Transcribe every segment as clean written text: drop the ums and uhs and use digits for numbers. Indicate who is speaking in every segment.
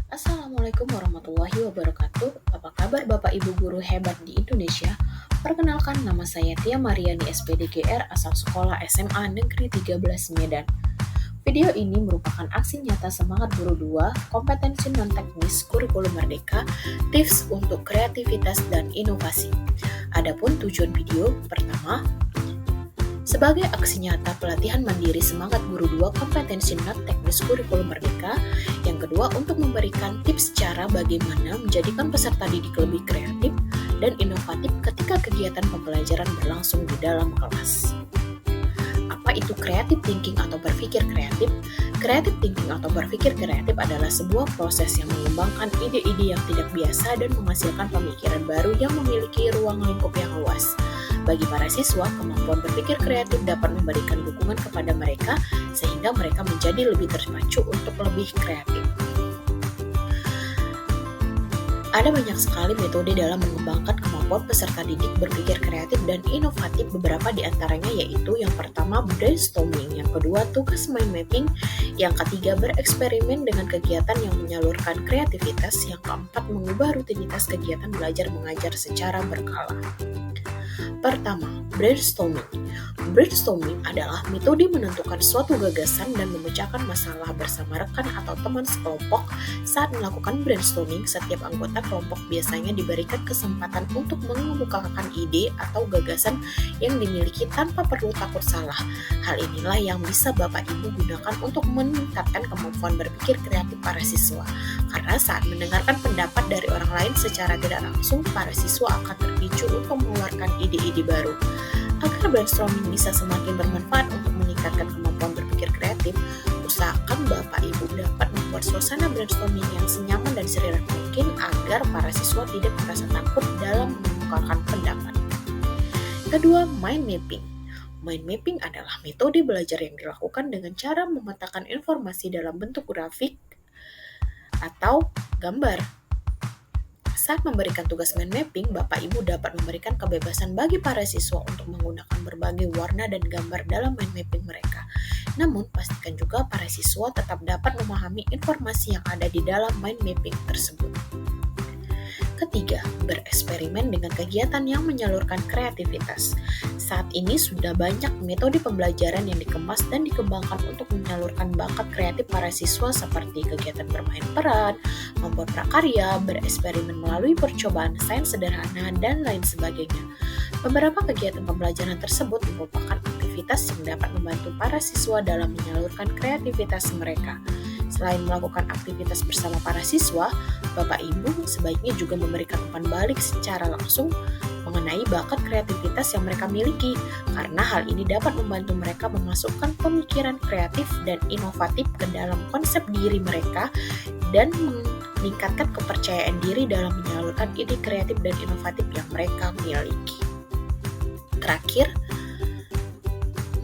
Speaker 1: Assalamualaikum warahmatullahi wabarakatuh. Apa kabar Bapak Ibu guru hebat di Indonesia? Perkenalkan, nama saya Tia Mariani SPDGR asal sekolah SMA Negeri 13 Medan. Video ini merupakan aksi nyata semangat guru 2, kompetensi non-teknis kurikulum merdeka, tips untuk kreativitas dan inovasi. Adapun tujuan video, pertama, sebagai aksi nyata pelatihan mandiri semangat guru 2 kompetensi non-teknis kurikulum merdeka. Yang kedua, untuk memberikan tips cara bagaimana menjadikan peserta didik lebih kreatif dan inovatif ketika kegiatan pembelajaran berlangsung di dalam kelas. Apa itu creative thinking atau berpikir kreatif? Creative thinking atau berpikir kreatif adalah sebuah proses yang mengembangkan ide-ide yang tidak biasa dan menghasilkan pemikiran baru yang memiliki ruang lingkup yang luas. Bagi para siswa, kemampuan berpikir kreatif dapat memberikan dukungan kepada mereka sehingga mereka menjadi lebih terpacu untuk lebih kreatif. Ada banyak sekali metode dalam mengembangkan kemampuan peserta didik berpikir kreatif dan inovatif. Beberapa di antaranya yaitu yang pertama brainstorming, yang kedua tugas mind mapping, yang ketiga bereksperimen dengan kegiatan yang menyalurkan kreativitas, yang keempat mengubah rutinitas kegiatan belajar mengajar secara berkala. Pertama, brainstorming. Brainstorming adalah metode menentukan suatu gagasan dan memecahkan masalah bersama rekan atau teman sekelompok. Saat melakukan brainstorming, setiap anggota kelompok biasanya diberikan kesempatan untuk mengemukakan ide atau gagasan yang dimiliki tanpa perlu takut salah. Hal inilah yang bisa Bapak Ibu gunakan untuk meningkatkan kemampuan berpikir kreatif para siswa. Karena saat mendengarkan pendapat dari orang lain secara tidak langsung, para siswa akan terpicu untuk mengeluarkan ide-ide baru. Agar brainstorming bisa semakin bermanfaat untuk meningkatkan kemampuan berpikir kreatif, usahakan Bapak Ibu dapat membuat suasana brainstorming yang senyaman dan serileks mungkin agar para siswa tidak merasa takut dalam mengemukakan pendapat. Kedua, mind mapping. Mind mapping adalah metode belajar yang dilakukan dengan cara memetakan informasi dalam bentuk grafik atau gambar. Saat memberikan tugas mind mapping, Bapak Ibu dapat memberikan kebebasan bagi para siswa untuk menggunakan berbagai warna dan gambar dalam mind mapping mereka. Namun, pastikan juga para siswa tetap dapat memahami informasi yang ada di dalam mind mapping tersebut. Ketiga, bereksperimen dengan kegiatan yang menyalurkan kreativitas. Saat ini sudah banyak metode pembelajaran yang dikemas dan dikembangkan untuk menyalurkan bakat kreatif para siswa seperti kegiatan bermain peran, membuat prakarya, bereksperimen melalui percobaan sains sederhana, dan lain sebagainya. Beberapa kegiatan pembelajaran tersebut merupakan aktivitas yang dapat membantu para siswa dalam menyalurkan kreativitas mereka. Selain melakukan aktivitas bersama para siswa, Bapak Ibu sebaiknya juga memberikan umpan balik secara langsung mengenai bakat kreativitas yang mereka miliki, karena hal ini dapat membantu mereka memasukkan pemikiran kreatif dan inovatif ke dalam konsep diri mereka dan meningkatkan kepercayaan diri dalam menyalurkan ide kreatif dan inovatif yang mereka miliki. Terakhir,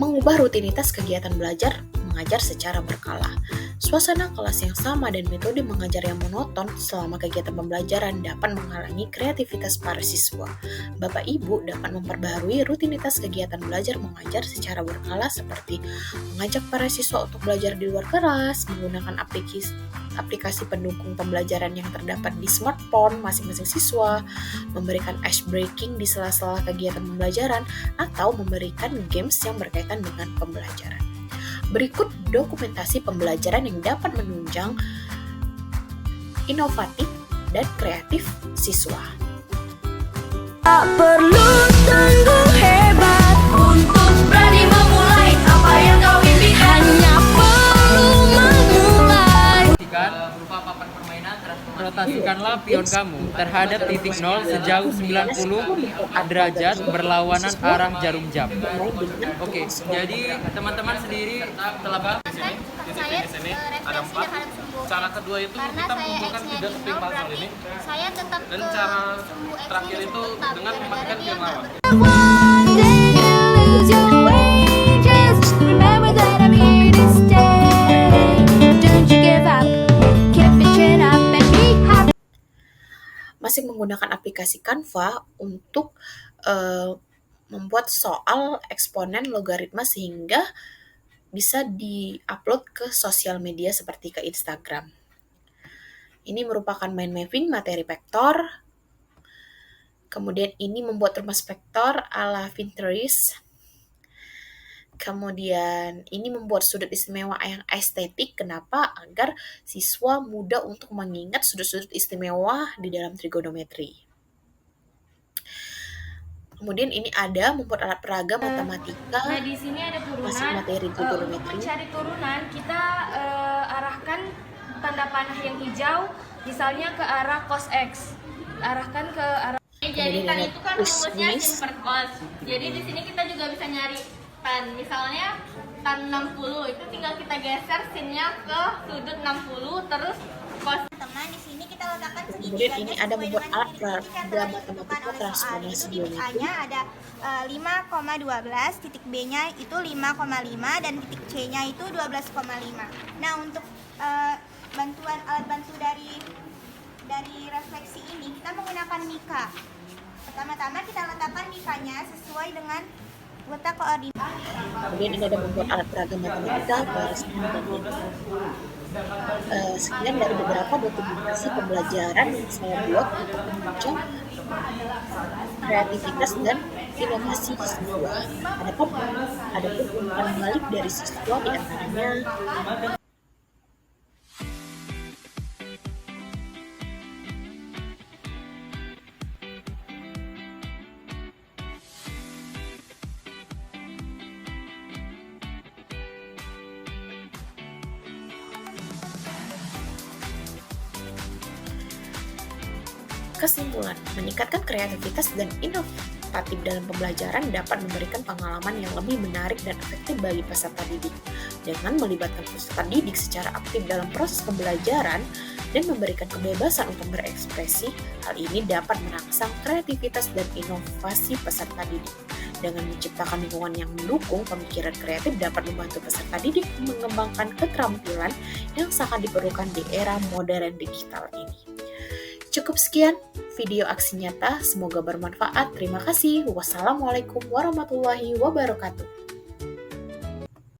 Speaker 1: mengubah rutinitas kegiatan belajar mengajar secara berkala. Suasana kelas yang sama dan metode mengajar yang monoton selama kegiatan pembelajaran dapat menghalangi kreativitas para siswa. Bapak Ibu dapat memperbaharui rutinitas kegiatan belajar mengajar secara berkala seperti mengajak para siswa untuk belajar di luar kelas, menggunakan aplikasi pendukung pembelajaran yang terdapat di smartphone masing-masing siswa, memberikan ice breaking di sela-sela kegiatan pembelajaran, atau memberikan games yang berkaitan dengan pembelajaran. Berikut dokumentasi pembelajaran yang dapat menunjang inovatif dan kreatif siswa.
Speaker 2: Tak perlu tunggu hebat untuk berani memulai apa yang kau impikan. Hanya perlu memulai.
Speaker 3: Berupa papan permainan, rotasikanlah pion kamu terhadap titik nol sejauh 90 derajat berlawanan arah jarum jam. Oke, jadi teman-teman sendiri telah paham?
Speaker 4: Saya
Speaker 5: ada 4. Cara kedua itu
Speaker 4: karena
Speaker 5: kita
Speaker 4: saya
Speaker 5: mengumpulkan
Speaker 4: X-nya
Speaker 5: 3
Speaker 4: di
Speaker 5: keping
Speaker 4: nol,
Speaker 5: puzzle
Speaker 4: berarti
Speaker 5: ini,
Speaker 4: saya tetap
Speaker 5: dan
Speaker 4: ke
Speaker 5: cara
Speaker 4: sumbu X-nya
Speaker 5: terakhir itu
Speaker 4: tetap.
Speaker 5: dengan mematikan
Speaker 4: Gara-gara
Speaker 5: pion
Speaker 4: dia
Speaker 5: lawan.
Speaker 2: One day you lose your way. Just remember that I'm here to stay. Don't you give up. Keep your chin up and be happy.
Speaker 1: Masih menggunakan aplikasi Canva untuk membuat soal eksponen logaritma sehingga bisa di-upload ke sosial media seperti ke Instagram. Ini merupakan mind mapping materi vektor. Kemudian ini membuat rumus vektor ala Pinterest. Kemudian ini membuat sudut istimewa yang estetik. Kenapa? Agar siswa mudah untuk mengingat sudut-sudut istimewa di dalam trigonometri. Kemudian ini ada membuat alat peraga matematika.
Speaker 4: Nah, di sini ada turunan.
Speaker 1: Masuk materi
Speaker 4: Untuk
Speaker 1: trigonometri.
Speaker 4: mencari turunan, kita arahkan tanda panah yang hijau, misalnya ke arah cos X. Arahkan ke arah.
Speaker 5: Jadi
Speaker 1: Kemudian
Speaker 5: tan
Speaker 1: ada
Speaker 5: itu kan
Speaker 1: plus
Speaker 5: rumusnya
Speaker 1: minus.
Speaker 5: sin per cos. Jadi di sini kita juga bisa nyari tan. Misalnya tan 60 itu tinggal kita geser sinnya ke sudut 60 terus cos.
Speaker 6: Teman, di sini kita letakkan
Speaker 1: Kemudian
Speaker 6: segitiganya
Speaker 1: ini ada
Speaker 6: sesuai
Speaker 1: membuat
Speaker 6: dengan
Speaker 1: alat
Speaker 6: titik yang
Speaker 1: peraga
Speaker 6: telah
Speaker 1: matematika
Speaker 6: ditentukan oleh soal.
Speaker 1: transformasi
Speaker 6: Itu titik
Speaker 1: geometri.
Speaker 6: A-nya ada 5,12, titik B-nya itu 5,5 dan titik C-nya itu 12,5. Nah, untuk bantuan alat bantu dari refleksi ini kita menggunakan mika. Pertama-tama kita letakkan mikanya sesuai dengan letak koordinat.
Speaker 1: Kemudian ini ada membuat alat peraga matematika garis dan sekian dari beberapa dokumentasi pembelajaran yang saya buat untuk menunjang kreativitas dan inovasi siswa. Adapun umpan balik dari siswa di antaranya kesimpulan, meningkatkan kreativitas dan inovatif dalam pembelajaran dapat memberikan pengalaman yang lebih menarik dan efektif bagi peserta didik. Dengan melibatkan peserta didik secara aktif dalam proses pembelajaran dan memberikan kebebasan untuk berekspresi, hal ini dapat merangsang kreativitas dan inovasi peserta didik. Dengan menciptakan lingkungan yang mendukung, pemikiran kreatif dapat membantu peserta didik mengembangkan keterampilan yang sangat diperlukan di era modern digital ini. Cukup sekian video aksi nyata, semoga bermanfaat. Terima kasih. Wassalamualaikum warahmatullahi wabarakatuh.